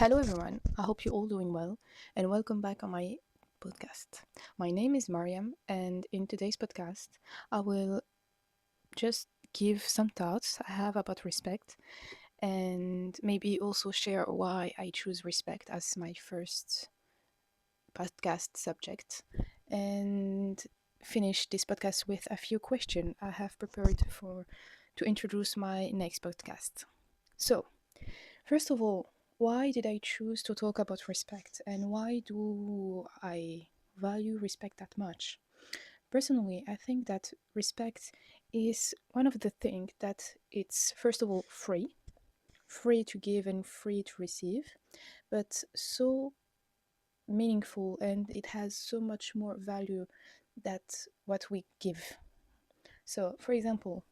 Hello, everyone. I hope you're all doing well, and welcome back on my podcast. My name is Mariam, and in today's podcast, I will just give some thoughts I have about respect and maybe also share why I choose respect as my first podcast subject and finish this podcast with a few questions I have prepared for to introduce my next podcast. So, first of all, why did I choose to talk about respect and why do I value respect that much? Personally, I think that respect is one of the things that it's first of all free to give and free to receive, but so meaningful and it has so much more value that what we give. So, for example,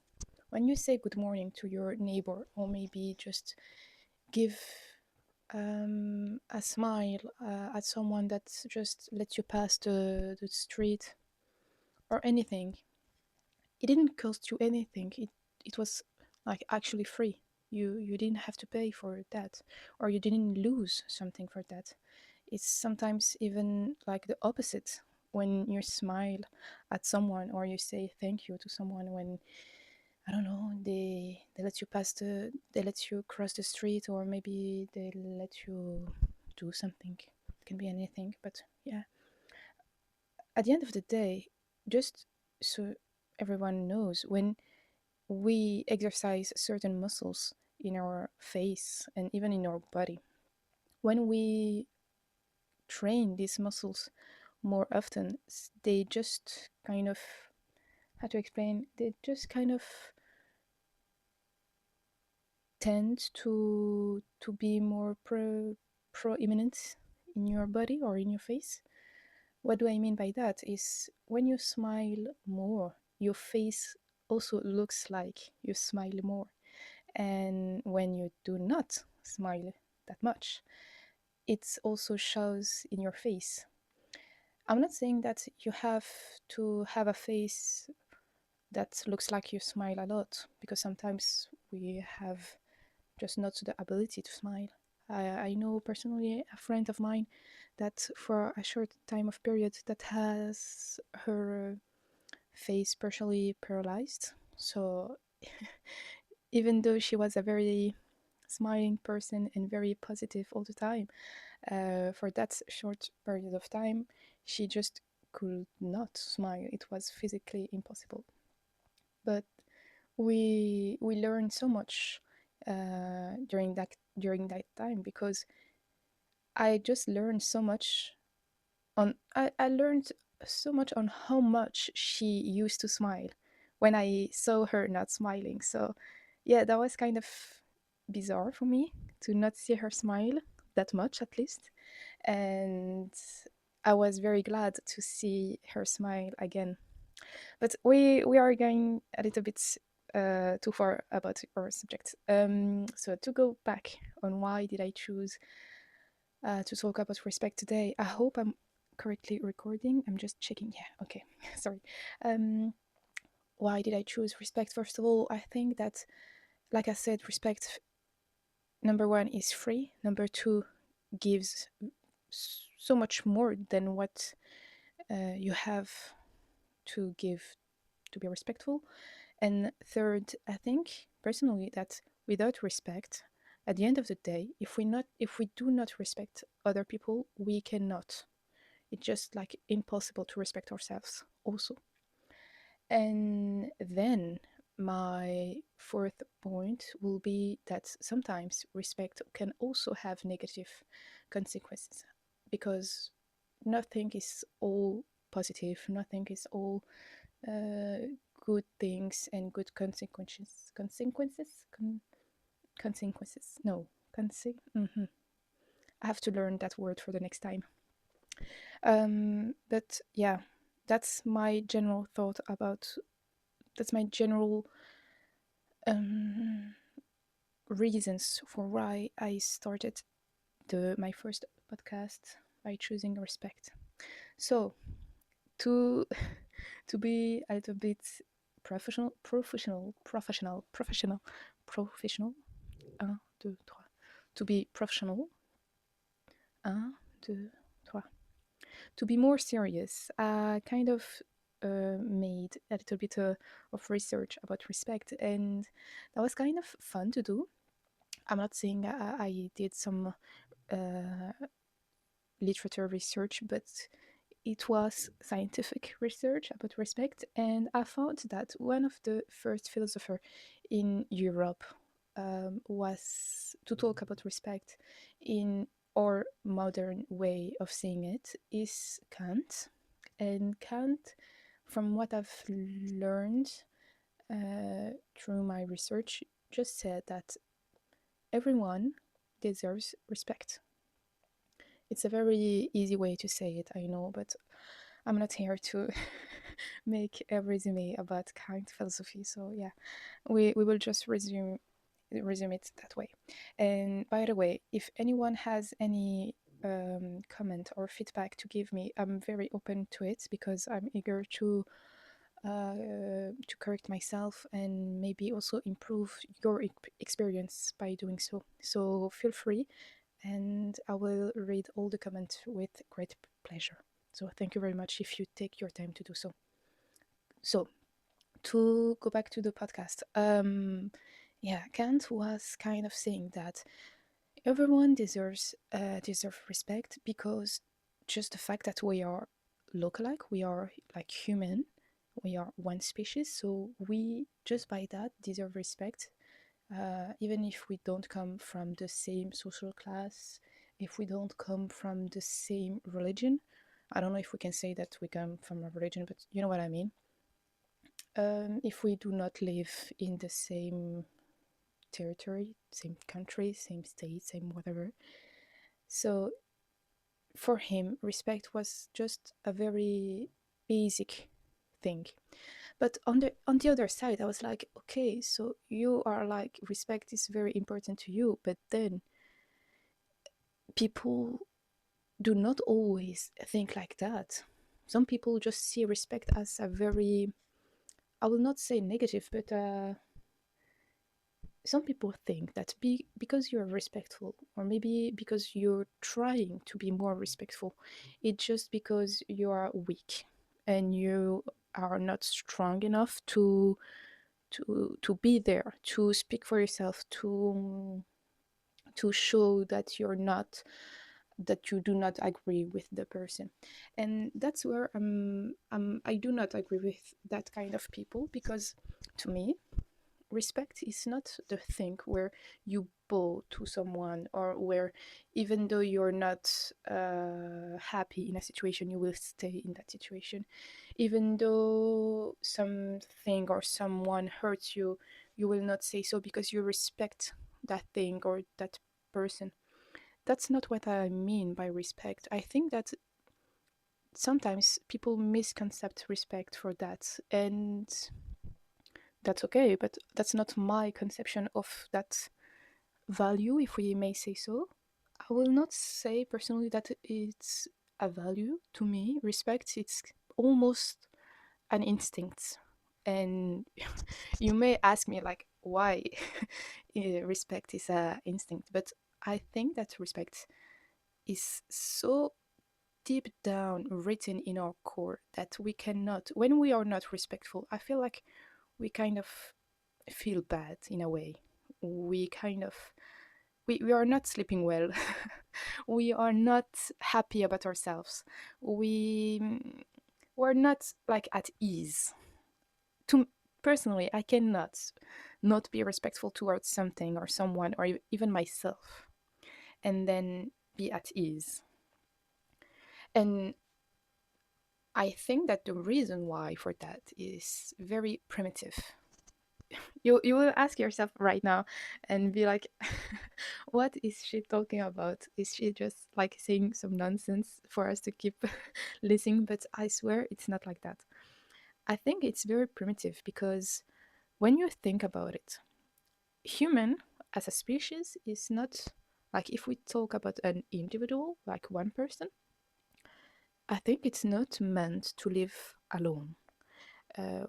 when you say good morning to your neighbor or maybe just give a smile at someone that just lets you pass the street or anything. It didn't cost you anything. It was like actually free. You didn't have to pay for that, or you didn't lose something for that. It's sometimes even like the opposite when you smile at someone or you say thank you to someone when I don't know, they let you they let you cross the street or maybe they let you do something. It can be anything, but yeah. At the end of the day, just so everyone knows, when we exercise certain muscles in our face and even in our body, when we train these muscles more often, they just kind of how to explain, they just kind of tend to be more proeminent in your body or in your face. What do I mean by that is when you smile more, your face also looks like you smile more. And when you do not smile that much, it also shows in your face. I'm not saying that you have to have a face that looks like you smile a lot, because sometimes we have just not the ability to smile. I know personally a friend of mine that for a short time of period that has her face partially paralyzed. So even though she was a very smiling person and very positive all the time, for that short period of time, she just could not smile. It was physically impossible. But we learned so much during that time because I just learned so much I learned so much on how much she used to smile when I saw her not smiling. So yeah, that was kind of bizarre for me to not see her smile that much at least. And I was very glad to see her smile again. But we are going a little bit too far about our subject. So to go back on why did I choose to talk about respect today, I hope I'm correctly recording. I'm just checking. Yeah, okay. Sorry. Um, why did I choose respect? First of all, I think that, like I said, respect, number one, is free. Number two, gives so much more than what you have to give to be respectful. And third, I think personally that without respect, at the end of the day, if we do not respect other people, we cannot. It's just like impossible to respect ourselves also. And then my fourth point will be that sometimes respect can also have negative consequences because nothing is all positive, nothing is all uh, good things and good consequences. Consequences? No. Mhm. I have to learn that word for the next time. But yeah, that's my general thought about. That's my general um, reasons for why I started my first podcast by choosing respect. So to to be a little bit professional, un, deux, trois, to be professional. Un, deux, trois. To be more serious, I kind of made a little bit of research about respect, and that was kind of fun to do. I'm not saying I did some uh, literature research, but it was scientific research about respect, and I found that one of the first philosophers in Europe was to talk about respect in our modern way of seeing it is Kant. And Kant, from what I've learned through my research, just said that everyone deserves respect. It's a very easy way to say it, I know, but I'm not here to make a resume about Kant philosophy. So yeah, we will just resume it that way. And by the way, if anyone has any comment or feedback to give me, I'm very open to it because I'm eager to correct myself and maybe also improve your experience by doing so. So feel free, and I will read all the comments with great pleasure. So thank you very much if you take your time to do so. So to go back to the podcast, yeah, Kant was kind of saying that everyone deserve respect because just the fact that we are look-alike, we are like human, we are one species, so we just by that deserve respect, even if we don't come from the same social class, if we don't come from the same religion. I don't know if we can say that we come from a religion, but you know what I mean. If we do not live in the same territory, same country, same state, same whatever. So for him, respect was just a very basic thing. But on the other side, I was like, okay, so you are like respect is very important to you, but then people do not always think like that. Some people just see respect as a very, I will not say negative, but some people think that because you're respectful, or maybe because you're trying to be more respectful, it's just because you are weak and you are not strong enough to be there, to speak for yourself, to show that you're not, that you do not agree with the person. And that's where I do not agree with that kind of people, because to me respect is not the thing where you bow to someone, or where even though you're not happy in a situation, you will stay in that situation. Even though something or someone hurts you, you will not say so because you respect that thing or that person. That's not what I mean by respect. I think that sometimes people misconcept respect for that, and that's okay, but that's not my conception of that value, if we may say so. I will not say personally that it's a value to me. Respect, it's almost an instinct. And you may ask me, like, why respect is a instinct, but I think that respect is so deep down written in our core that we cannot, when we are not respectful, I feel like we kind of feel bad in a way. We kind of we are not sleeping well. We are not happy about ourselves. We we're not like at ease. To personally, I cannot not be respectful towards something or someone or even myself and then be at ease. And I think that the reason why for that is very primitive. You will ask yourself right now and be like, what is she talking about? Is she just like saying some nonsense for us to keep listening? But I swear it's not like that. I think it's very primitive because when you think about it, human as a species is not like, if we talk about an individual, like one person, I think it's not meant to live alone.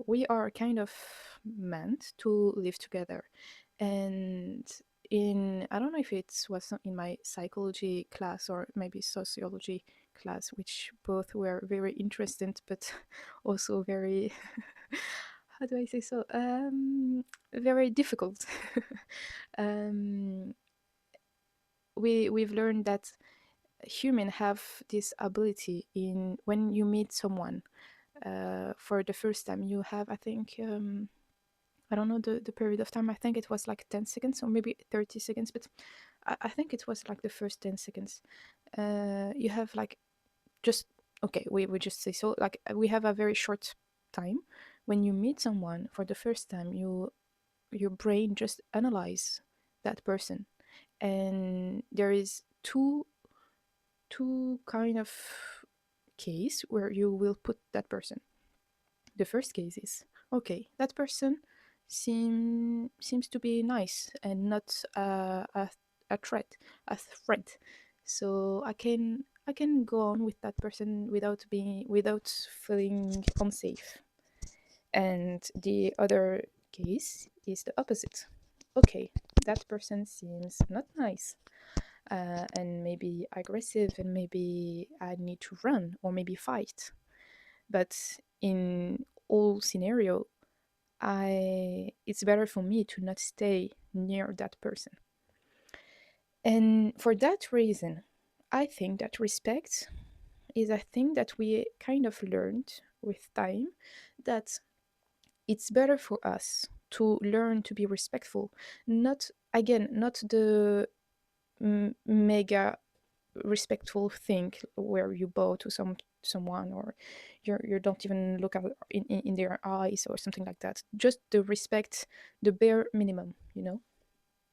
We are kind of meant to live together. And in, I don't know if it was in my psychology class or maybe sociology class, which both were very interesting, but also very, how do I say so? Very difficult. um, we've learned that humans have this ability in when you meet someone for the first time. You have, I think, I don't know the period of time. I think it was like 10 seconds or maybe 30 seconds, but I think it was like the first 10 seconds. You have like just, okay, we just say so. Like we have a very short time. When you meet someone for the first time, your brain just analyze that person. And there is two kind of case where you will put that person. The first case is, okay, that person seems to be nice and not a threat, a threat. So I can go on with that person without feeling unsafe. And the other case is the opposite. Okay, that person seems not nice, and maybe aggressive, and maybe I need to run or maybe fight. But in all scenario, I it's better for me to not stay near that person. And for that reason, I think that respect is a thing that we kind of learned with time, that it's better for us to learn to be respectful. Not, again, not the mega respectful thing where you bow to someone, or you don't even look at in their eyes or something like that. Just the respect, the bare minimum,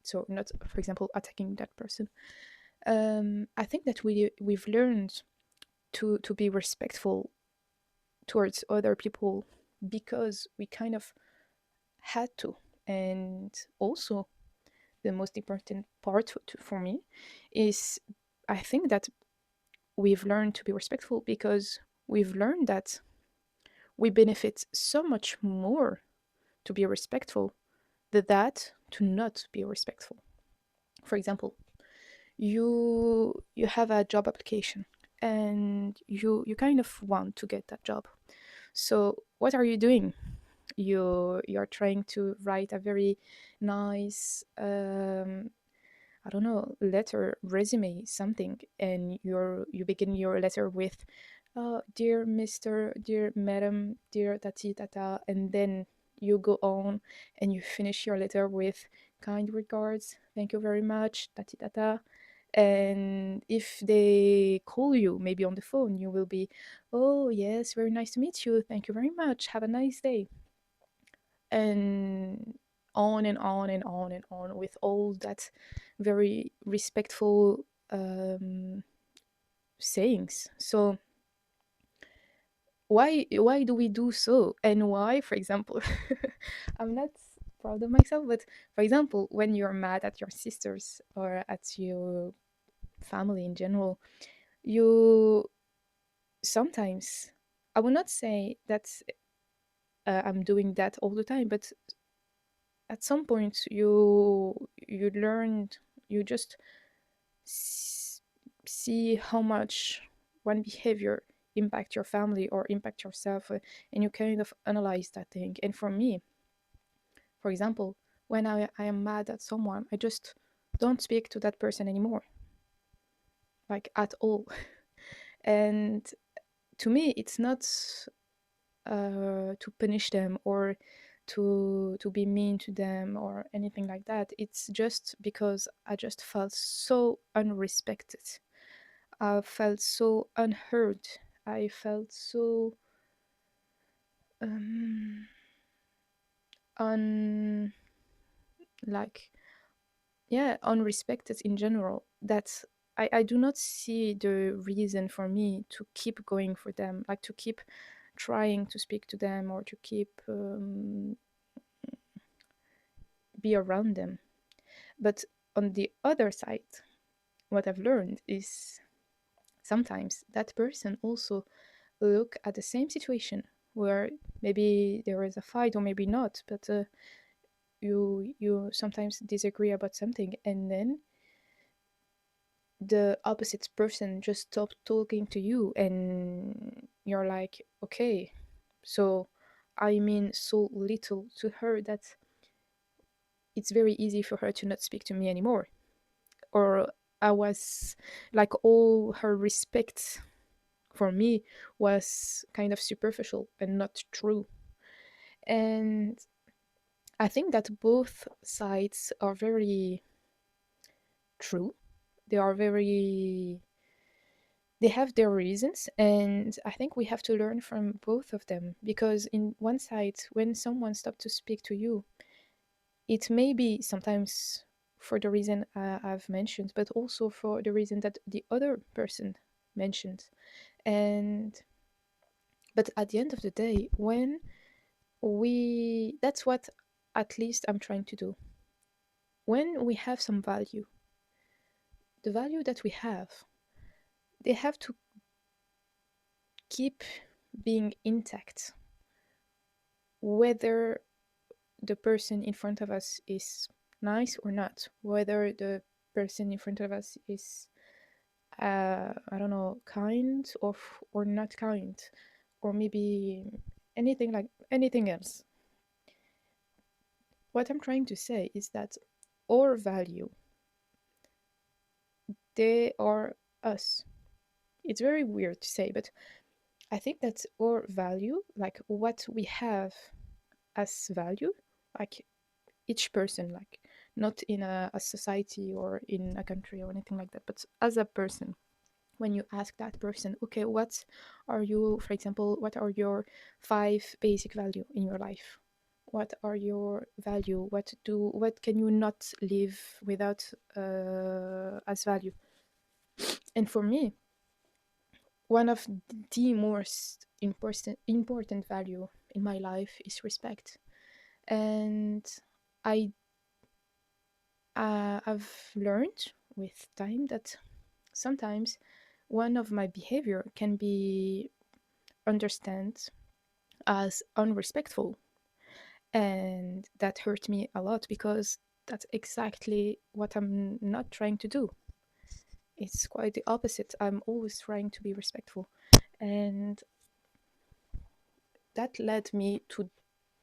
so not, for example, attacking that person. I think that we've learned to be respectful towards other people because we kind of had to. And also, the most important part for me is, I think that we've learned to be respectful because we've learned that we benefit so much more to be respectful than that to not be respectful. For example, you have a job application and you kind of want to get that job. So what are you doing? You're trying to write a very nice, I don't know, letter, resume, something, and you begin your letter with, "Dear Mister, dear Madam, dear Tati Tata," and then you go on and you finish your letter with, "Kind regards, thank you very much, Tati Tata." And if they call you, maybe on the phone, you will be, "Oh yes, very nice to meet you. Thank you very much. Have a nice day." And on and on and on and on with all that very respectful sayings. So why do we do so? And why, for example, I'm not proud of myself, but for example, when you're mad at your sisters or at your family in general, you sometimes, I will not say that I'm doing that all the time, but at some point you learned, you just s- see how much one behavior impact your family or impact yourself, and you kind of analyze that thing. And for me, for example, when I am mad at someone, I just don't speak to that person anymore, like at all. And to me it's not to punish them or to be mean to them or anything like that. It's just because I just felt so unrespected. I felt so unheard. I felt so um, un like, yeah, unrespected in general. That I do not see the reason for me to keep going for them, like to keep trying to speak to them or to keep be around them. But on the other side, what I've learned is sometimes that person also look at the same situation where maybe there is a fight or maybe not, but you sometimes disagree about something, and then the opposite person just stopped talking to you, and you're like, okay, so I mean so little to her that it's very easy for her to not speak to me anymore. Or I was like, all her respect for me was kind of superficial and not true. And I think that both sides are very true. They are very, they have their reasons, and I think we have to learn from both of them, because in one side, when someone stops to speak to you, it may be sometimes for the reason I've mentioned, but also for the reason that the other person mentioned. And but at the end of the day, when we that's what at least I'm trying to do. When we have some value, the value that we have, they have to keep being intact, whether the person in front of us is nice or not, whether the person in front of us is I don't know, kind or not kind, or maybe anything like anything else. What I'm trying to say is that our value, they are us. It's very weird to say, but I think that our value, like what we have as value, like each person, like not in a society or in a country or anything like that, but as a person, when you ask that person, okay, what are you, for example, what are your five basic value in your life? What are your value? What can you not live without as value? And for me, one of the most important value in my life is respect. And I I've learned with time that sometimes one of my behavior can be understand as unrespectful, and that hurt me a lot, because that's exactly what I'm not trying to do. It's quite the opposite. I'm always trying to be respectful. And that led me to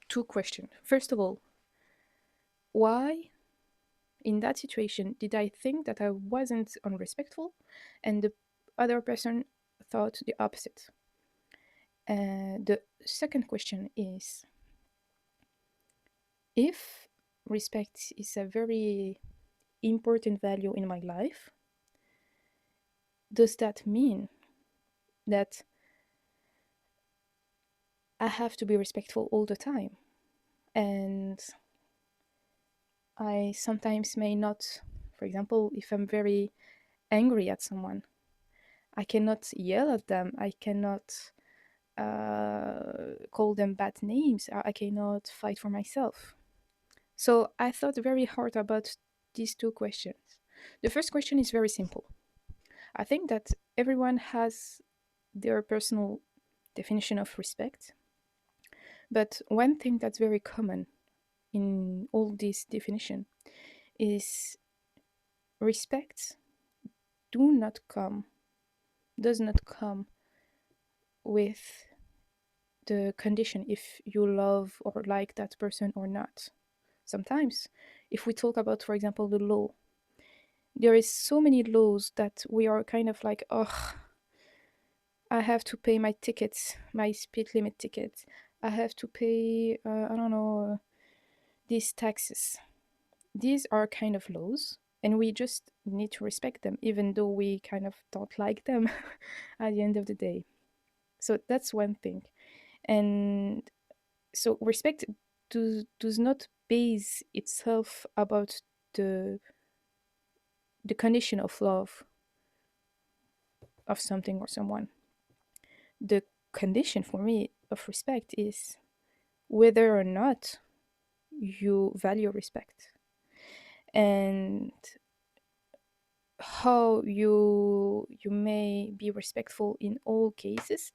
two questions. First of all, why in that situation did I think that I wasn't unrespectful and the other person thought the opposite? The second question is, if respect is a very important value in my life, does that mean that I have to be respectful all the time? And I sometimes may not, for example, if I'm very angry at someone, I cannot yell at them, I cannot call them bad names, I cannot fight for myself. So I thought very hard about these two questions. The first question is very simple. I think that everyone has their personal definition of respect, but one thing that's very common in all these definition is respect do not come does not come with the condition if you love or like that person or not. Sometimes, if we talk about, for example, the law, there is so many laws that we are kind of like, oh, I have to pay my tickets, my speed limit ticket. I have to pay, I don't know, these taxes. These are kind of laws, and we just need to respect them, even though we kind of don't like them at the end of the day. So that's one thing. And so respect does not base itself about the the condition of love of something or someone. The condition for me of respect is whether or not you value respect, and how you may be respectful in all cases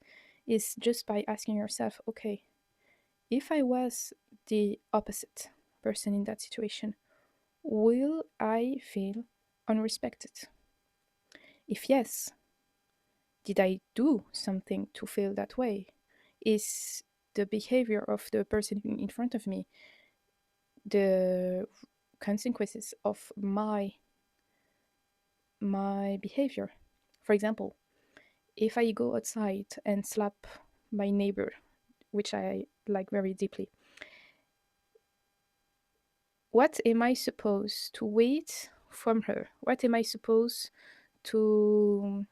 is just by asking yourself, okay, if I was the opposite, person in that situation, will I feel unrespected? If yes, did I do something to feel that way? Is the behavior of the person in front of me the consequences of my behavior? For example, if I go outside and slap my neighbor, which I like very deeply, what am I supposed to wait from her? What am I supposed to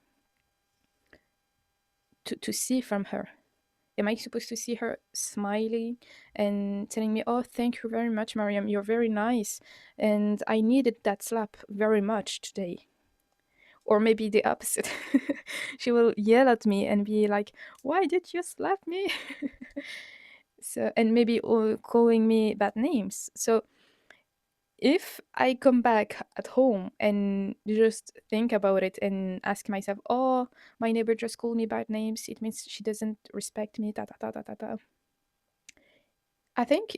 to see from her? Am I supposed to see her smiling and telling me, "Oh, thank you very much, Mariam. You're very nice, and I needed that slap very much today." Or maybe the opposite. She will yell at me and be like, "Why did you slap me?" So, and maybe calling me bad names. So if I come back at home and just think about it and ask myself, "Oh, my neighbor just called me bad names. It means she doesn't respect me." Da da da da da da. I think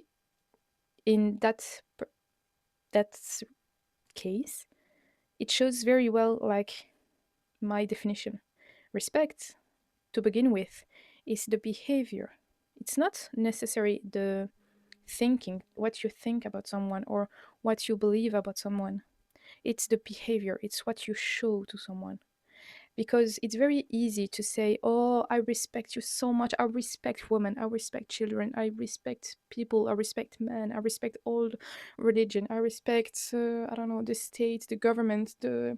in that case, it shows very well like my definition. Respect, to begin with, is the behavior. It's not necessarily the thinking, what you think about someone or what you believe about someone. It's the behavior, it's what you show to someone. Because it's very easy to say, "Oh, I respect you so much. I respect women. I respect children. I respect people. I respect men. I respect all religion. I respect, I don't know, the state, the government, the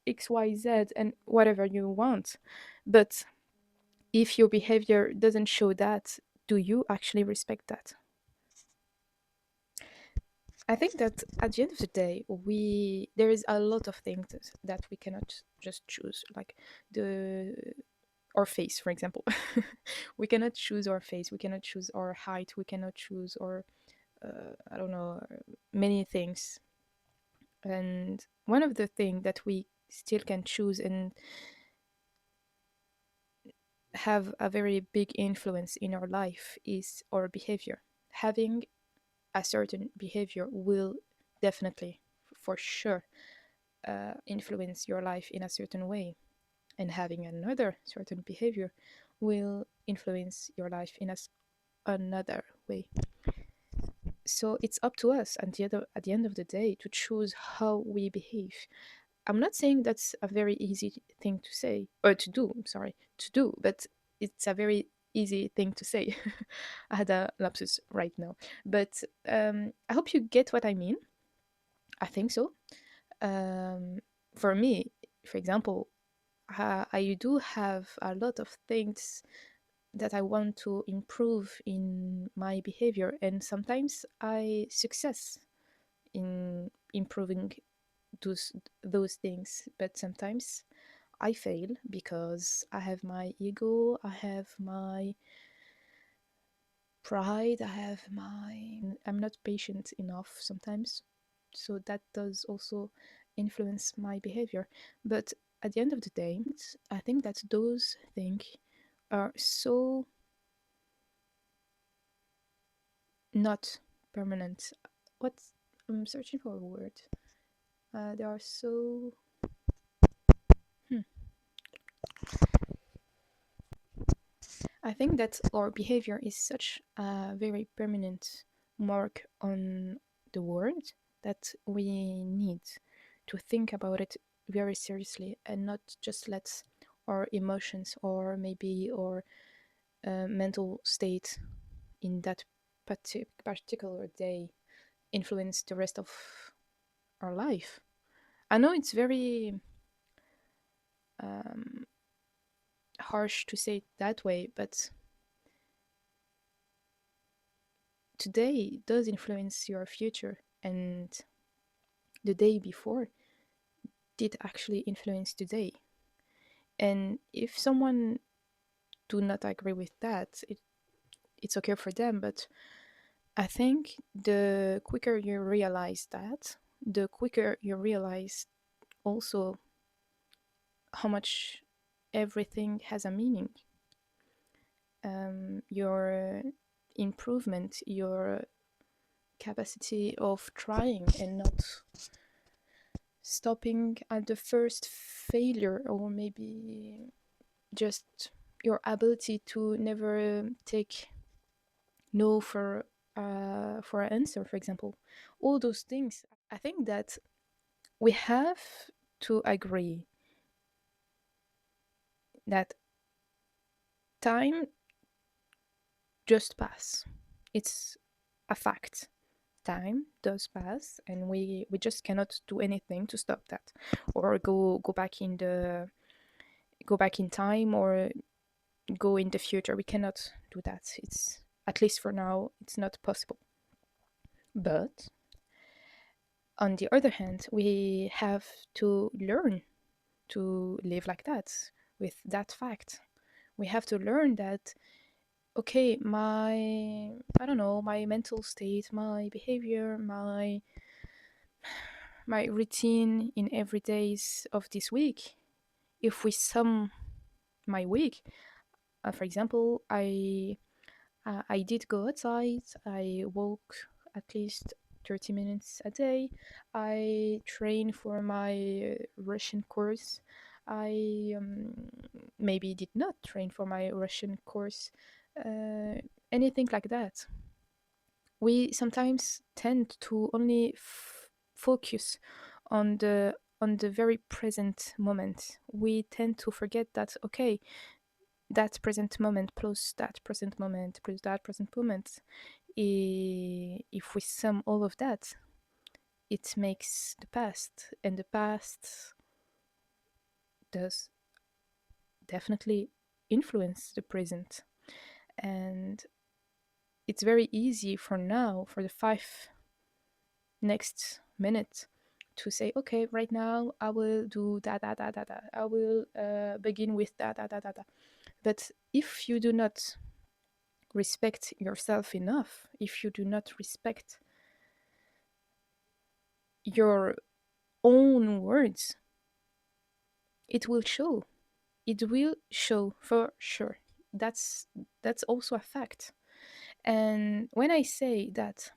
X, Y, Z, and whatever you want." But if your behavior doesn't show that, do you actually respect that? I think that at the end of the day, we there is a lot of things that we cannot just choose, like the our face, for example. We cannot choose our face. We cannot choose our height. We cannot choose our I don't know, many things. And one of the things that we still can choose and have a very big influence in our life is our behavior. Having a certain behavior will definitely, for sure, influence your life in a certain way, and having another certain behavior will influence your life in another way. So it's up to us at the end of the day to choose how we behave. I'm not saying that's a very easy thing to say or to do. I'm sorry, to do, but it's a very easy thing to say. I had a lapsus right now, but I hope you get what I mean. I think so. Um, for me, for example, I do have a lot of things that I want to improve in my behavior, and sometimes I success in improving those those things, but sometimes I fail because I have my ego, I have my pride, I have my I'm not patient enough sometimes. So that does also influence my behavior. But at the end of the day, I think that those things are so not permanent. What's I'm searching for a word. They are so. Hmm. I think that our behavior is such a very permanent mark on the world that we need to think about it very seriously and not just let our emotions or maybe our mental state in that particular day influence the rest of our life. I know it's very um, harsh to say it that way, but today does influence your future, and the day before did actually influence today. And if someone do not agree with that, it's okay for them. But I think the quicker you realize that, the quicker you realize also how much everything has a meaning. Your improvement, your capacity of trying and not stopping at the first failure, or maybe just your ability to never take no for an answer, for example. All those things. I think that we have to agree that time just pass. It's a fact. Time does pass, and we just cannot do anything to stop that, or go back in time, or go in the future. We cannot do that. It's, at least for now, it's not possible. But on the other hand, we have to learn to live like that, with that fact. We have to learn that, okay, my, I don't know, my mental state, my behavior, my routine in every days of this week, if we sum my week, for example, I did go outside. I walk at least 30 minutes a day. I train for my Russian course. I maybe did not train for my Russian course. Uh, Anything like that. We sometimes tend to only focus on the very present moment. We tend to forget that, okay, that present moment plus that present moment plus that present moment, if we sum all of that, it makes the past, and the past does definitely influence the present. And it's very easy for now, for the 5 next minutes, to say, okay, right now I will do that, that, that, that, that. I will begin with that, that, that, that, that. But if you do not respect yourself enough, if you do not respect your own words, it will show. It will show for sure. That's that's also a fact. And when I say that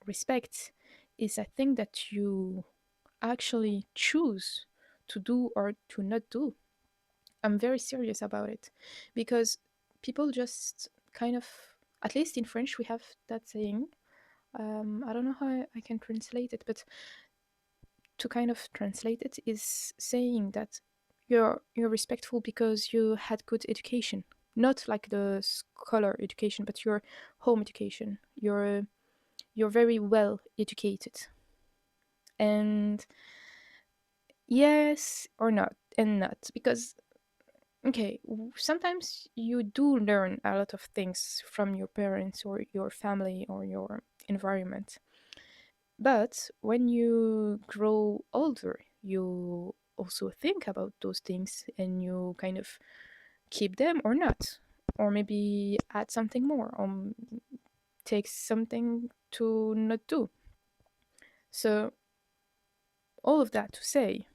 respect is a thing that you actually choose to do or to not do, I'm very serious about it, because people just kind of, at least in French, we have that saying. I don't know how I can translate it, but to kind of translate it is saying that you're respectful because you had good education, not like the scholar education, but your home education. You're very well educated, and yes or not, and not because, okay, sometimes you do learn a lot of things from your parents or your family or your environment. But when you grow older, you also think about those things, and you kind of keep them or not, or maybe add something more, or take something to not do. So, all of that to say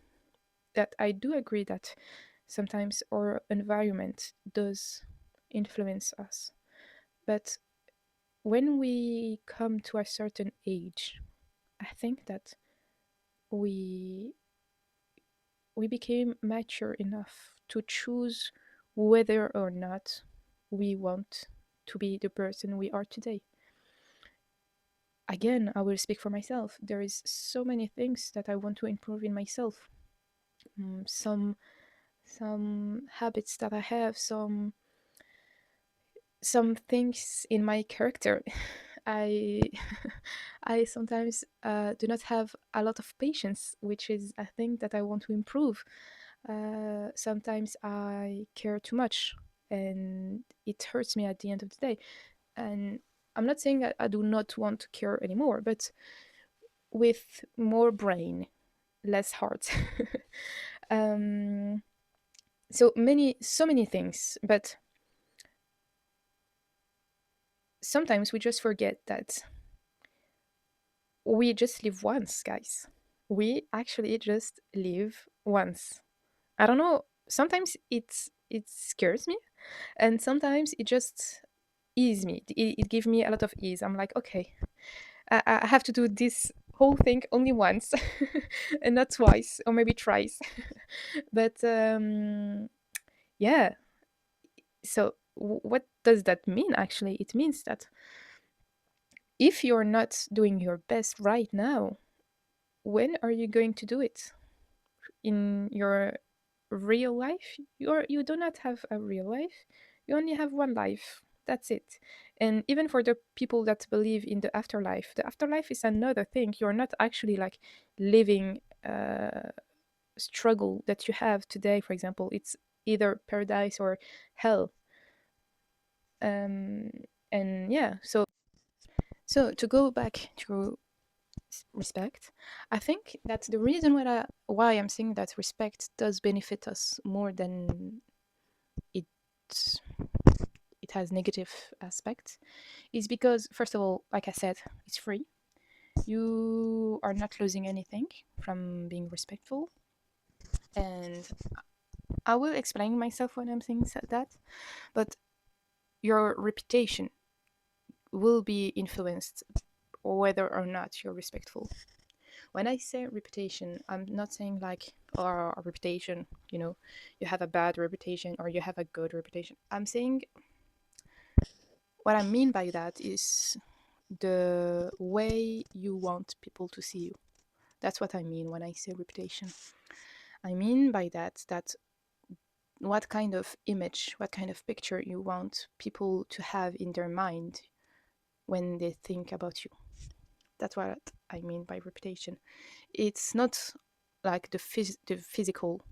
that I do agree that sometimes our environment does influence us. But when we come to a certain age, I think that we we became mature enough to choose whether or not we want to be the person we are today. Again, I will speak for myself. There is so many things that I want to improve in myself. Some habits that I have, some things in my character. I I sometimes do not have a lot of patience, which is a thing that I want to improve. Sometimes I care too much, and it hurts me at the end of the day. And I'm not saying that I do not want to care anymore, but with more brain, less heart. um, so many things, but sometimes we just forget that we just live once, guys. We actually just live once. I don't know. Sometimes it scares me, and sometimes it just ease me. It gave me a lot of ease. I'm like, okay, I have to do this whole thing only once and not twice or maybe thrice. But yeah, so what does that mean actually? It means that if you're not doing your best right now, when are you going to do it? In your real life? You do not have a real life. You only have one life. That's it. And even for the people that believe in the afterlife is another thing. You're not actually like living struggle that you have today, for example. It's either paradise or hell. Um, and yeah, so to go back to respect, I think that the reason why I'm saying that respect does benefit us more than it it has negative aspects is because, first of all, like I said, it's free. You are not losing anything from being respectful, and I will explain myself when I'm saying that. But your reputation will be influenced whether or not you're respectful. When I say reputation, I'm not saying like a reputation, you have a bad reputation or you have a good reputation. I'm saying what I mean by that is the way you want people to see you. That's what I mean when I say reputation. I mean by that what kind of image, what kind of picture you want people to have in their mind when they think about you. That's what I mean by reputation. It's not like the physical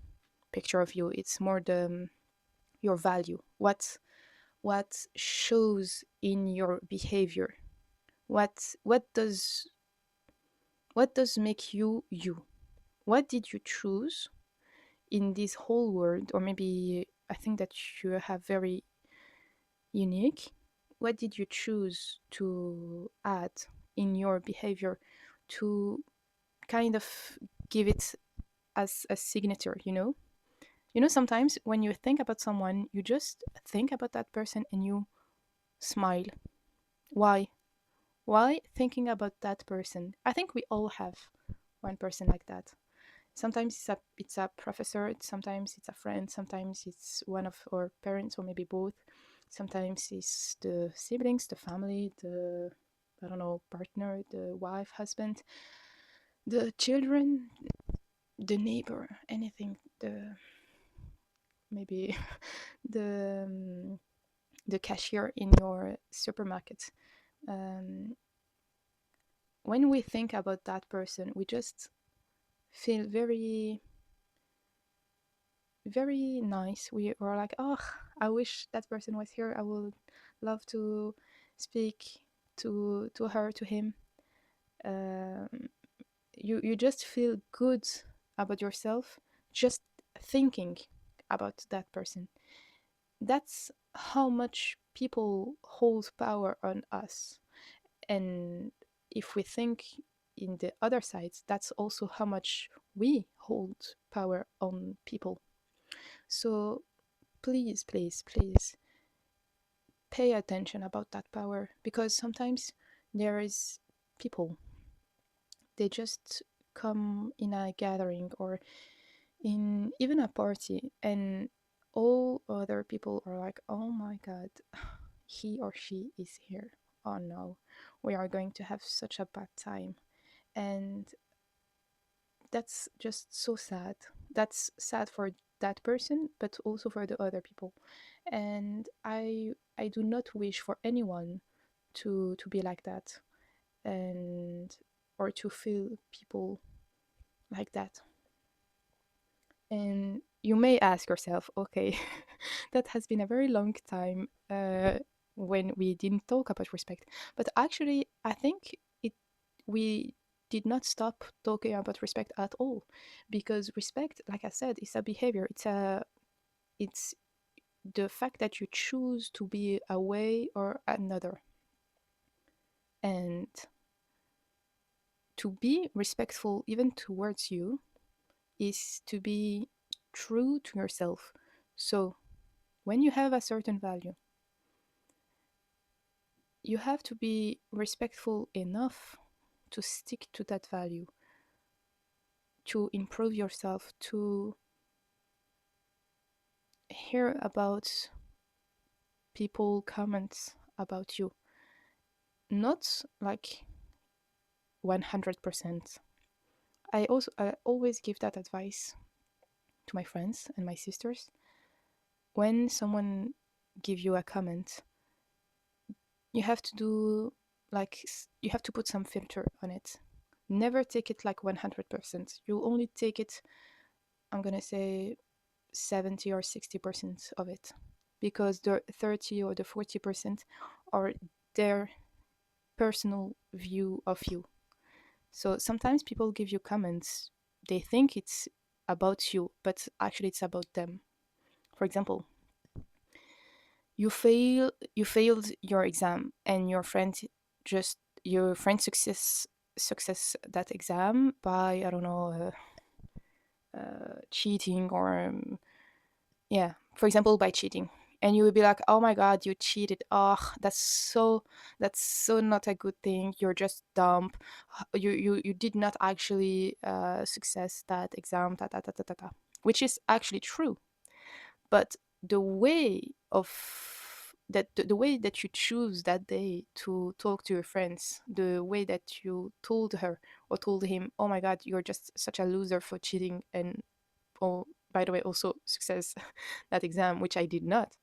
picture of you. It's more your value. What shows in your behavior. What does make you you? What did you choose in this whole world? Or maybe I think that you have very unique. What did you choose to add in your behavior to kind of give it as a signature, sometimes when you think about someone, you just think about that person and you smile. Why? Why thinking about that person? I think we all have one person like that. Sometimes it's a professor, sometimes it's a friend, sometimes it's one of our parents or maybe both. Sometimes it's the siblings, the family, the I don't know, partner, the wife, husband, the children, the neighbor, anything, the maybe the the cashier in your supermarket. Um, when we think about that person, we just feel very, very nice. We are like, oh, I wish that person was here. I would love to speak to her, to him. Um, you just feel good about yourself just thinking about that person. That's how much people hold power on us. And if we think in the other sides, that's also how much we hold power on people. So please, please, please pay attention about that power, because sometimes there is people, they just come in a gathering or in even a party, and all other people are like, oh my god, he or she is here. Oh no, we are going to have such a bad time. And that's just so sad. That's sad for that person, but also for the other people. And I do not wish for anyone to be like that, and or to feel people like that. And you may ask yourself, okay, that has been a very long time when we didn't talk about respect. But actually, I think we did not stop talking about respect at all, because respect, like I said, is a behavior. It's the fact that you choose to be a way or another, and to be respectful even towards you is to be true to yourself. So when you have a certain value, you have to be respectful enough to stick to that value, to improve yourself, to hear about people comments about you, not like 100%. I always give that advice to my friends and my sisters. When someone give you a comment, you have to do like you have to put some filter on it. Never take it like 100%. You only take it, I'm going to say 70 or 60% of it, because the 30 or the 40% are their personal view of you. So sometimes people give you comments, they think it's about you, but actually it's about them. For example, you failed your exam, and your friend success that exam by, I don't know, cheating, or yeah, for example, by cheating. And you will be like, oh my god, you cheated, oh, that's so not a good thing, you're just dumb. You did not actually success that exam, which is actually true. But the way of the way that you choose that day to talk to your friends, the way that you told her or told him, oh my god, you're just such a loser for cheating, and oh, by the way, also success that exam, which I did not,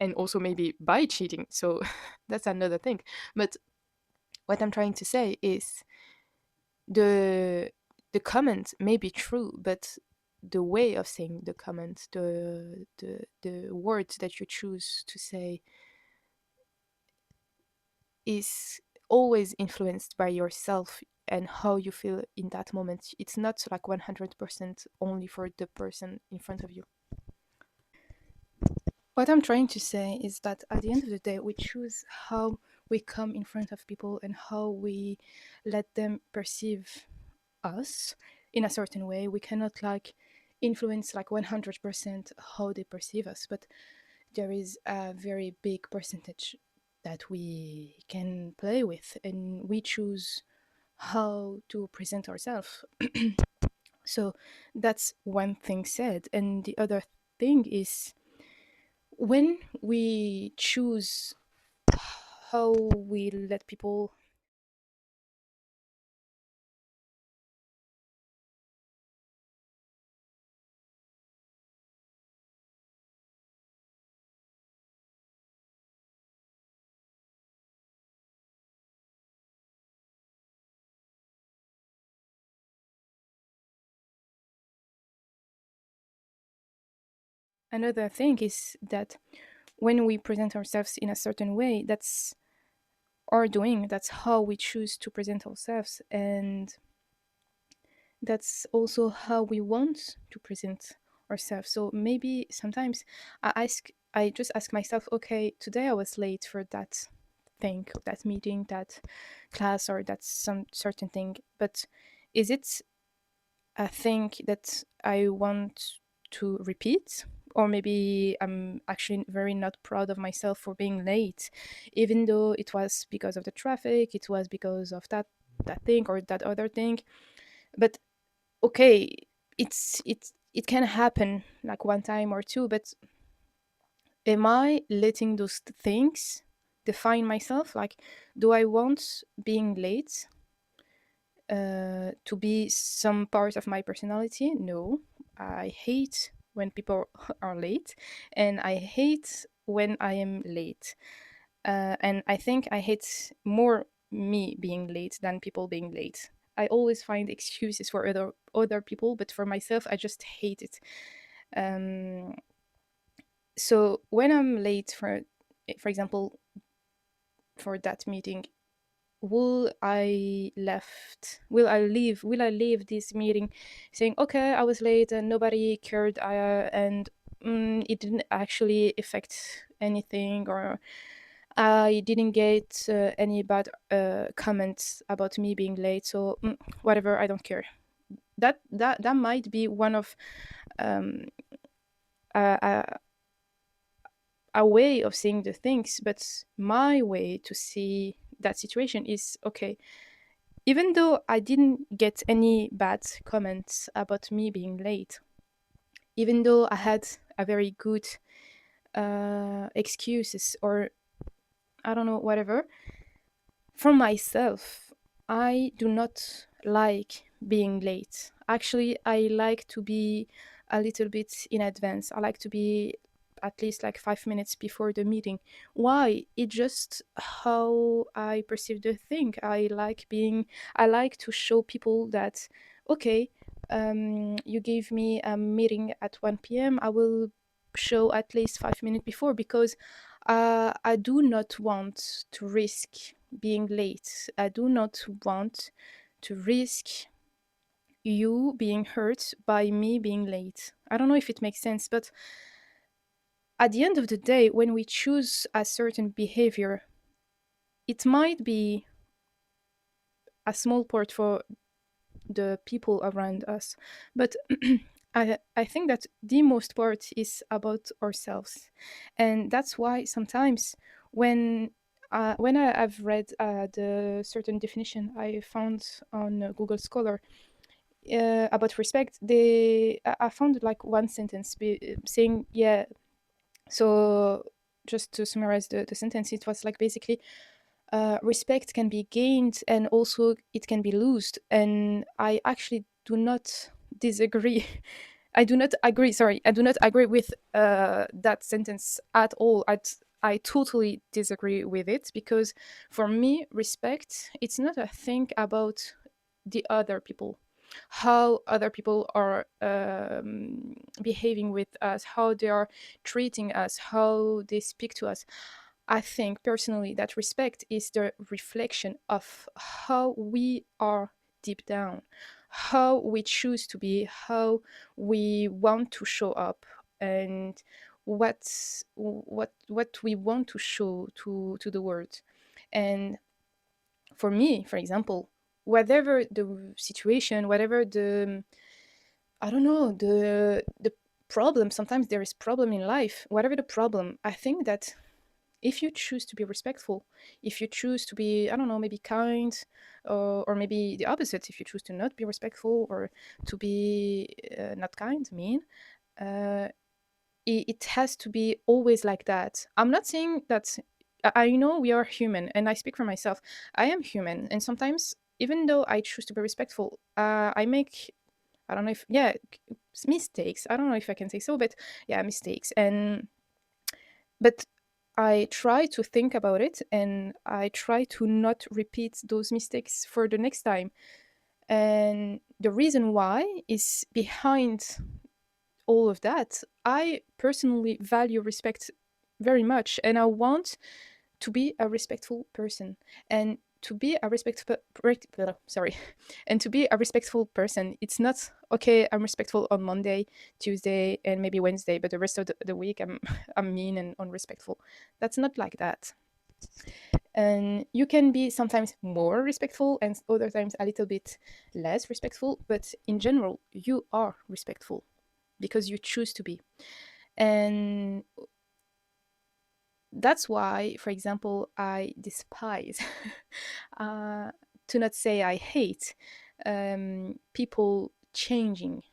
and also maybe by cheating, so that's another thing. But what I'm trying to say is, the the comment may be true, but the way of saying the comment, the words that you choose to say, is always influenced by yourself and how you feel in that moment. It's not like 100% only for the person in front of you. What I'm trying to say is that at the end of the day, we choose how we come in front of people and how we let them perceive us in a certain way. We cannot like influence like 100% how they perceive us, but there is a very big percentage that we can play with, and we choose how to present ourselves. So that's one thing said. And the other thing is, when we choose how we let people. Another thing is that when we present ourselves in a certain way, that's our doing, that's how we choose to present ourselves, and that's also how we want to present ourselves. So maybe sometimes I just ask myself, okay, today I was late for that thing, that meeting, that class, or that some certain thing, but is it a thing that I want to repeat? Or maybe I'm actually very not proud of myself for being late, even though it was because of the traffic, it was because of that thing or that other thing. But okay, it can happen like one time or two, but am I letting those things define myself? Like, do I want being late to be some part of my personality? No, I hate when people are late, and I hate when I am late. And I think I hate more me being late than people being late. I always find excuses for other people, but for myself, I just hate it. Um, so when I'm late, for example, for that meeting, will I leave this meeting saying, okay, I was late and nobody cared, and it didn't actually affect anything, or I didn't get any bad comments about me being late, so whatever, I don't care. That might be one of um, a a way of seeing the things, but my way to see that situation is okay. Even though I didn't get any bad comments about me being late, even though I had a very good excuses, or I don't know, whatever, from myself, I do not like being late. Actually, I like to be a little bit in advance. I like to be at least like 5 minutes before the meeting. Why? It's just how I perceive the thing. I like to show people that, okay, you gave me a meeting at 1 p.m. I will show at least 5 minutes before, because I do not want to risk being late. I do not want to risk you being hurt by me being late. I don't know if it makes sense, but at the end of the day, when we choose a certain behavior, it might be a small part for the people around us, but I think that the most part is about ourselves, and that's why sometimes I've read the certain definition I found on Google Scholar about respect, I found like one sentence saying, yeah. So just to summarize the sentence, it was like basically respect can be gained and also it can be lost. And I actually do not disagree. I do not agree. Sorry, I do not agree with that sentence at all. I totally disagree with it, because for me, respect, it's not a thing about the other people, how other people are behaving with us, how they are treating us, how they speak to us. I think personally that respect is the reflection of how we are deep down, how we choose to be, how we want to show up, and what we want to show to the world. And for me, for example, whatever the situation, whatever the, I don't know, the problem, sometimes there is problem in life, whatever the problem, I think that if you choose to be respectful, if you choose to be, I don't know, maybe kind, or maybe the opposite, if you choose to not be respectful or to be not kind, mean, uh, it has to be always like that. I'm not saying that, I know we are human, and I speak for myself. I am human, and sometimes, even though I choose to be respectful, I make, I don't know if, yeah, mistakes. I don't know if I can say so, but yeah, mistakes. And but I try to think about it, and I try to not repeat those mistakes for the next time. And the reason why is behind all of that. I personally value respect very much, and I want to be a respectful person. And to be a respectful, sorry, and to be a respectful person, it's not okay. I'm respectful on Monday, Tuesday, and maybe Wednesday, but the rest of the week, I'm I'm mean and unrespectful. That's not like that. And you can be sometimes more respectful and other times a little bit less respectful, but in general, you are respectful because you choose to be. And that's why, for example, I despise, uh, to not say I hate, people changing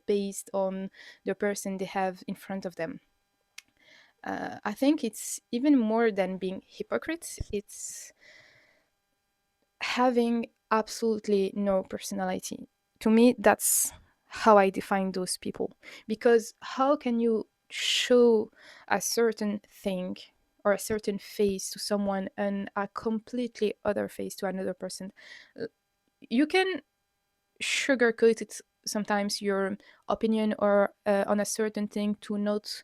based on the person they have in front of them. I think it's even more than being hypocrite. It's having absolutely no personality. To me, that's how I define those people. Because how can you show a certain thing or a certain face to someone and a completely other face to another person? Uh, You can sugarcoat it sometimes, your opinion or on a certain thing, to not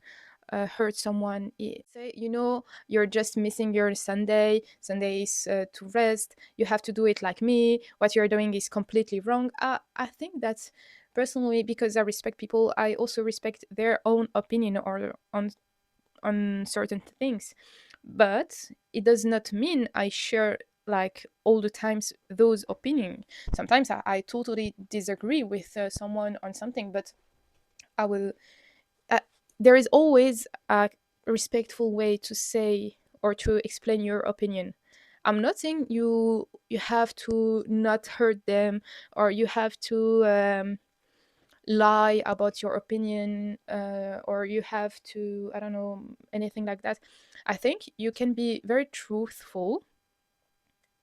hurt someone. Say, you know, you're just missing your Sunday. Sunday is to rest. You have to do it like me. What you're doing is completely wrong. I think that's, personally, because I respect people, I also respect their own opinion or on certain things. But it does not mean I share like all the times those opinion. Sometimes I totally disagree with someone on something, but I will, uh, there is always a respectful way to say or to explain your opinion. I'm not saying you have to not hurt them, or you have to lie about your opinion, or you have to, I don't know, anything like that. I think you can be very truthful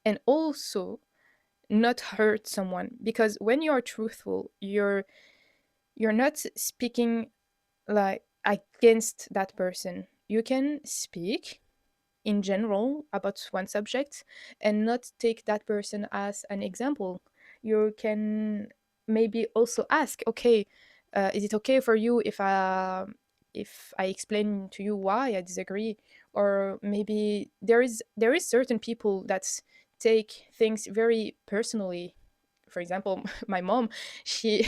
and also not hurt someone, because when you're truthful, you're not speaking like against that person. You can speak in general about one subject and not take that person as an example. You can maybe also ask, okay, is it okay for you if I explain to you why I disagree? Or maybe there is certain people that take things very personally. For example, my mom, she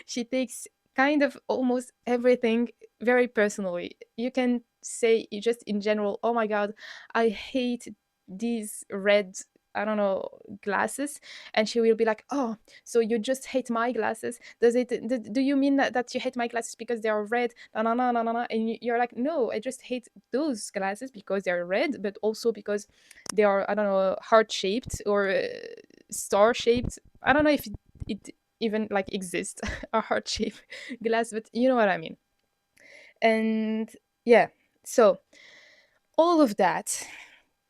she takes kind of almost everything very personally. You can say, you just in general, oh my god, I hate these red, I don't know, glasses. And she will be like, oh, so you just hate my glasses? Do you mean that you hate my glasses because they are red? No, no, no, no, no, no. And you're like, no, I just hate those glasses because they're red, but also because they are, I don't know, heart shaped or star shaped. I don't know if it even like exists, a heart shaped glass, but you know what I mean. And yeah, so all of that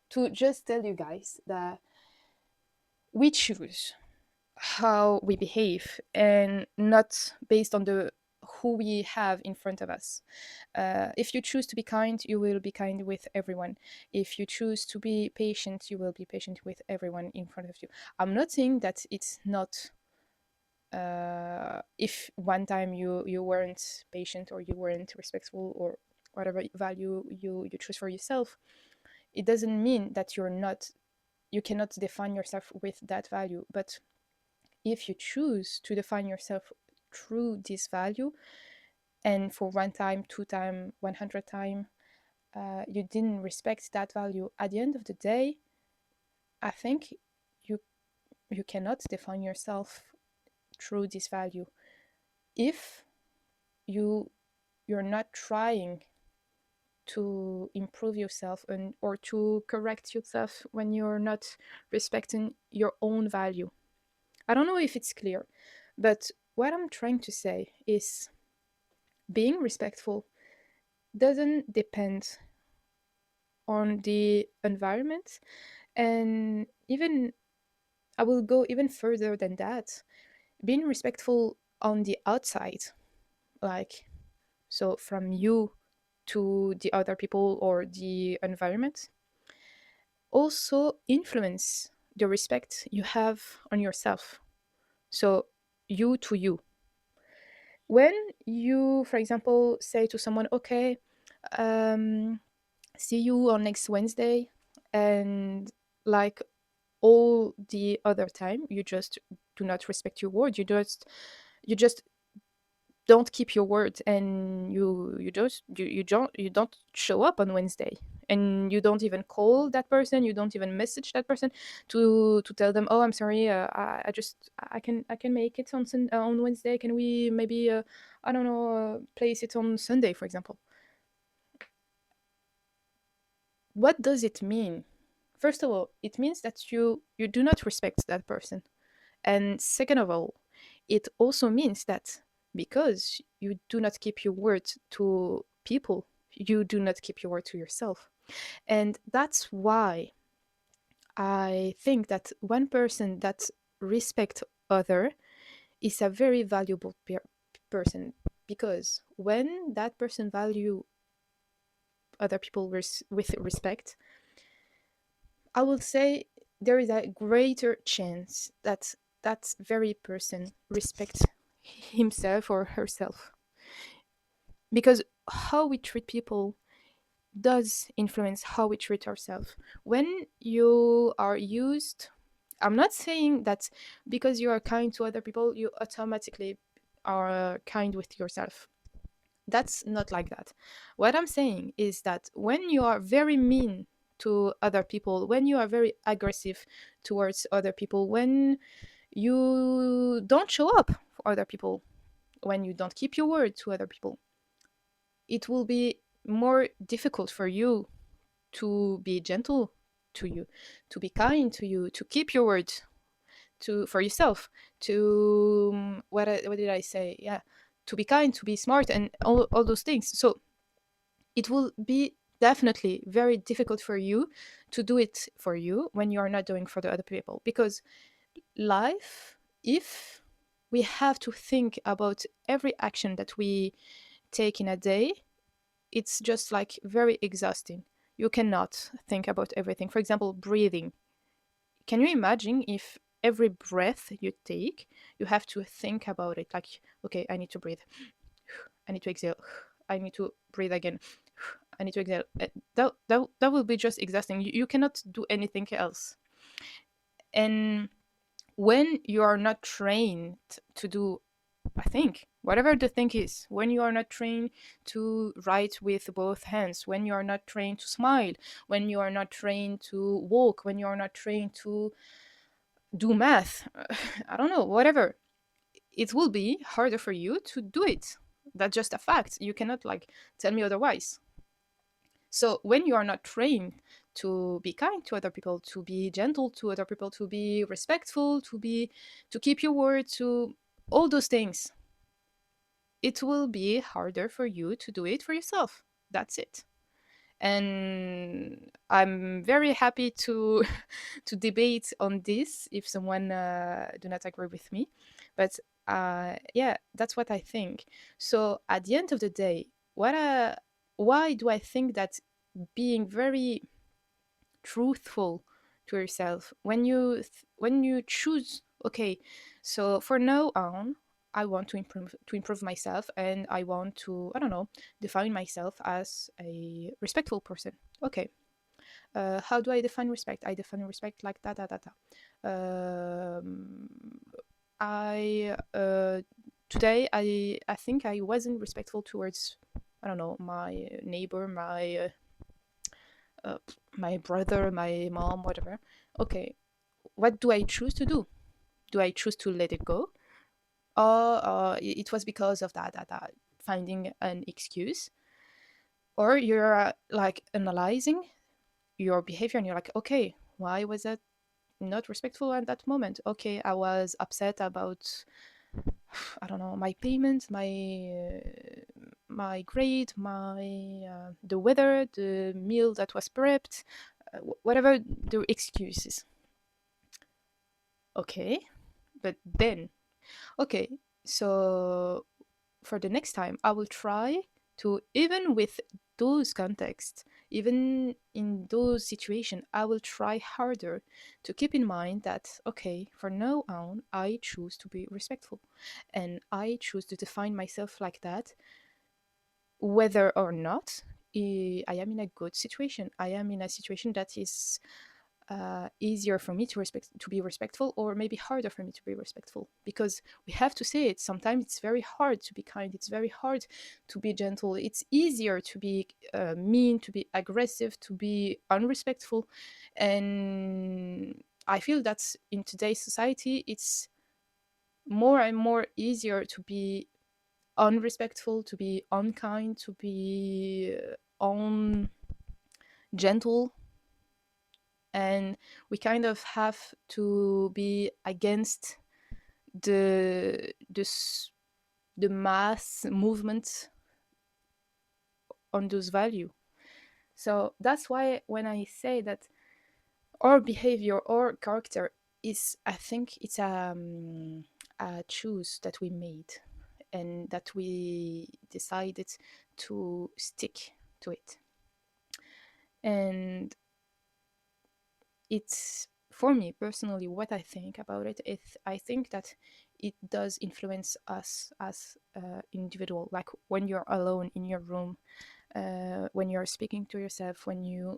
to just tell you guys that we choose how we behave, and not based on the who we have in front of us. If you choose to be kind, you will be kind with everyone. If you choose to be patient, you will be patient with everyone in front of you. I'm not saying that it's not, if one time you weren't patient or you weren't respectful or whatever value you choose for yourself, it doesn't mean that you cannot define yourself with that value. But if you choose to define yourself through this value, and for one time, two time, 100 time, you didn't respect that value, at the end of the day, I think you you cannot define yourself through this value if you you're not trying to improve yourself, and or to correct yourself when you're not respecting your own value. I don't know if it's clear, but what I'm trying to say is being respectful doesn't depend on the environment. And even, I will go even further than that. Being respectful on the outside, like, so from you to the other people or the environment, also influence the respect you have on yourself. So, you to you. When you, for example, say to someone, okay, um, see you on next Wednesday, and like all the other time, you just do not respect your word. You just don't keep your word, and you don't show up on Wednesday, and you don't even call that person, you don't even message that person to tell them, oh, I'm sorry, I can make it on Wednesday, can we maybe I don't know, place it on Sunday, for example. What does it mean? First of all, it means that you do not respect that person. And second of all, it also means that because you do not keep your word to people, you do not keep your word to yourself. And that's why I think that one person that respects other is a very valuable person, because when that person value other people with respect, I will say there is a greater chance that that very person respects himself or herself. Because how we treat people does influence how we treat ourselves. When you are used, I'm not saying that because you are kind to other people, you automatically are kind with yourself. That's not like that. What I'm saying is that when you are very mean to other people, when you are very aggressive towards other people, when you don't show up for other people, when you don't keep your word to other people, it will be more difficult for you to be gentle to you, to be kind to you, to keep your word to for yourself, to what did I say? Yeah, to be kind, to be smart, and all those things. So it will be definitely very difficult for you to do it for you when you are not doing for the other people, because life, if we have to think about every action that we take in a day, it's just like very exhausting. You cannot think about everything. For example, breathing. Can you imagine if every breath you take, you have to think about it? Like, okay, I need to breathe. I need to exhale. I need to breathe again. I need to exhale. That will be just exhausting. You cannot do anything else. And when you are not trained to do a thing, whatever the thing is, when you are not trained to write with both hands, when you are not trained to smile, when you are not trained to walk, when you are not trained to do math, I don't know, whatever, it will be harder for you to do it. That's just a fact. You cannot like tell me otherwise. So when you are not trained to be kind to other people, to be gentle to other people, to be respectful, to keep your word, to all those things, it will be harder for you to do it for yourself. That's it. And I'm very happy to to debate on this if someone do not agree with me. But yeah, that's what I think. So at the end of the day, why do I think that being very truthful to yourself when when you choose, okay, so for now on I want to improve myself, and I want to, I don't know, define myself as a respectful person. Okay, how do I define respect? I define respect like da da da da. um, I today I think I wasn't respectful towards, I don't know, my neighbor, uh, my brother, my mom, whatever. Okay, what do I choose to do? Do I choose to let it go? Or it was because of that, finding an excuse? Or you're like analyzing your behavior and you're like, okay, why was that not respectful at that moment? Okay, I was upset about, I don't know, my payment, my grade, my the weather, the meal that was prepped, whatever the excuses. Okay, but then, okay, so for the next time, I will try to, even with those contexts, even in those situations, I will try harder to keep in mind that, okay, for now on, I choose to be respectful, and I choose to define myself like that, whether or not I am in a good situation. I am in a situation that is easier for me to be respectful, or maybe harder for me to be respectful, because we have to say it, sometimes it's very hard to be kind, it's very hard to be gentle, it's easier to be mean, to be aggressive, to be unrespectful. And I feel that in today's society it's more and more easier to be unrespectful, to be unkind, to be ungentle, and we kind of have to be against the mass movement on those value. So that's why when I say that our behavior or character is, I think it's a choose that we made, and that we decided to stick to it. And it's, for me personally, what I think about it is, I think that it does influence us as individual. Like when you're alone in your room, when you're speaking to yourself, when you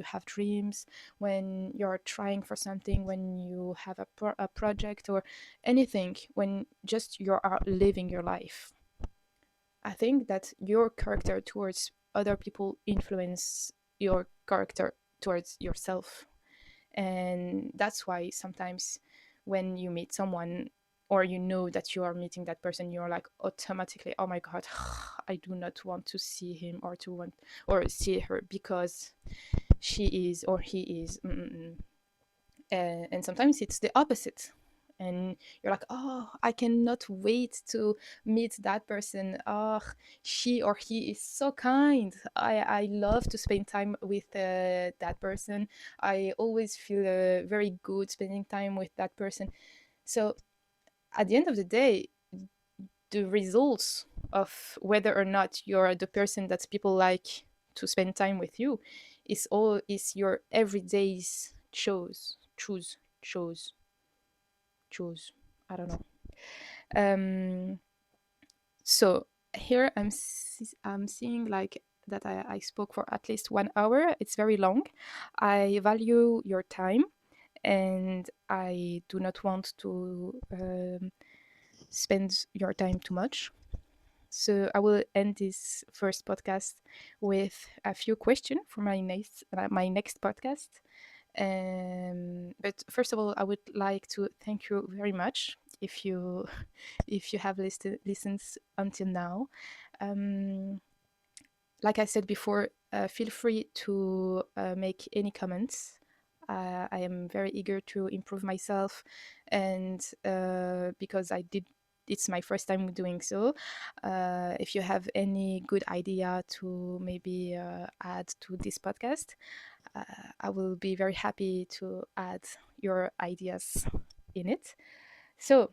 have dreams, when you're trying for something, when you have a project or anything, when just you're living your life. I think that your character towards other people influence your character towards yourself. And that's why sometimes when you meet someone, or you know that you are meeting that person, you're like automatically, oh my god, I do not want to see him or to want or see her because she is or he is. And sometimes it's the opposite, and you're like, oh, I cannot wait to meet that person. Oh, she or he is so kind. I love to spend time with that person. I always feel very good spending time with that person. So at the end of the day, the results of whether or not you're the person that people like to spend time with you is your everyday's choose. I don't know. Um, so here I'm seeing like that I spoke for at least 1 hour. It's very long. I value your time, and I do not want to spend your time too much. So I will end this first podcast with a few questions for my next podcast. But first of all, I would like to thank you very much if you if you have listened until now. Um, like I said before, feel free to make any comments. I am very eager to improve myself, and because it's my first time doing so. If you have any good idea to maybe add to this podcast, uh, I will be very happy to add your ideas in it. So,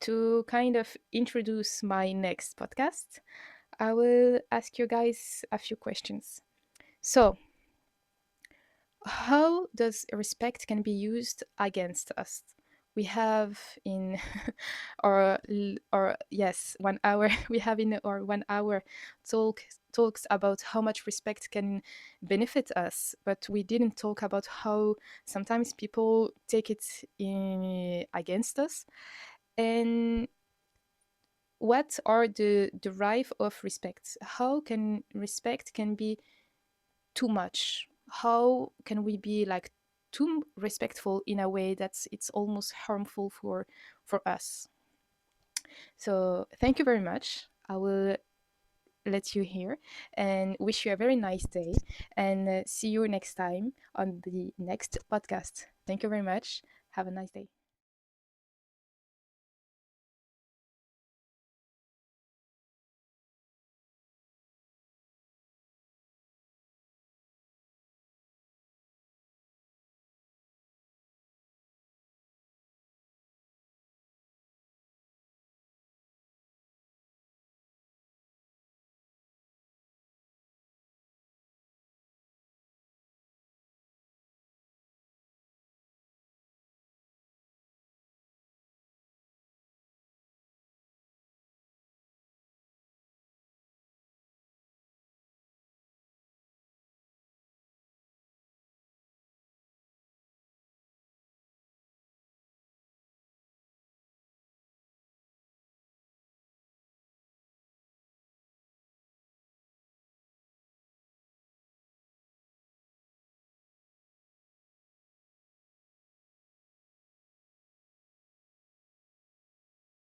to kind of introduce my next podcast, I will ask you guys a few questions. So, how does respect can be used against us? We have in or yes, 1 hour. We have in our 1 hour talks about how much respect can benefit us, but we didn't talk about how sometimes people take it against us, and what are the derive of respect? How can respect can be too much? How can we be like too respectful in a way that's it's almost harmful for us? So thank you very much. I will let you hear and wish you a very nice day, and see you next time on the next podcast. Thank you very much. Have a nice day.